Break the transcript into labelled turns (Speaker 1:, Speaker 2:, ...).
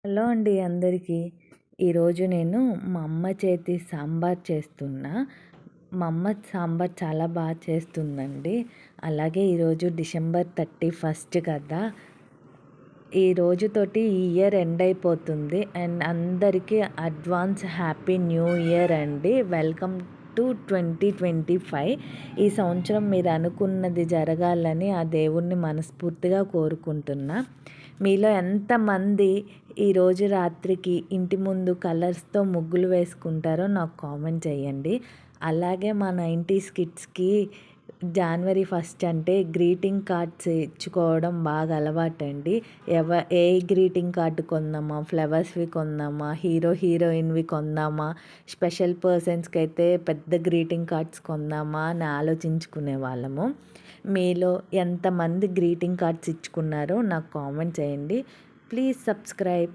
Speaker 1: Hello అండి అందరికీ. ఈరోజు నేను మా అమ్మ చేతి సాంబార్ చేస్తున్నా. మా అమ్మ సాంబార్ చాలా బాగా చేస్తుందండి. అలాగే ఈరోజు డిసెంబర్ 31 కదా. ఈ రోజుతోటి ఈ ఇయర్ ఎండ్ అయిపోతుంది. అండ్ అందరికీ అడ్వాన్స్ హ్యాపీ న్యూ ఇయర్ అండి. Welcome to 2025. ఈ సంవత్సరం మీరు అనుకున్నది జరగాలని ఆ దేవుణ్ణి మనస్ఫూర్తిగా కోరుకుంటున్నా. మీలో ఎంతమంది ఈరోజు రాత్రికి ఇంటి ముందు కలర్స్తో ముగ్గులు వేసుకుంటారో నాకు కామెంట్ చేయండి. అలాగే మా 90s కిడ్స్కి జనవరి 1 అంటే గ్రీటింగ్ కార్డ్స్ ఇచ్చుకోవడం బాగా అలవాటండి. ఏ గ్రీటింగ్ కార్డు కొందామా, ఫ్లవర్స్వి కొందామా, హీరోయిన్వి కొందామా, స్పెషల్ పర్సన్స్కి అయితే పెద్ద గ్రీటింగ్ కార్డ్స్ కొందామా అని ఆలోచించుకునే వాళ్ళము. మీలో ఎంతమంది గ్రీటింగ్ కార్డ్స్ ఇచ్చుకున్నారో నాకు కామెంట్ చేయండి. Please subscribe.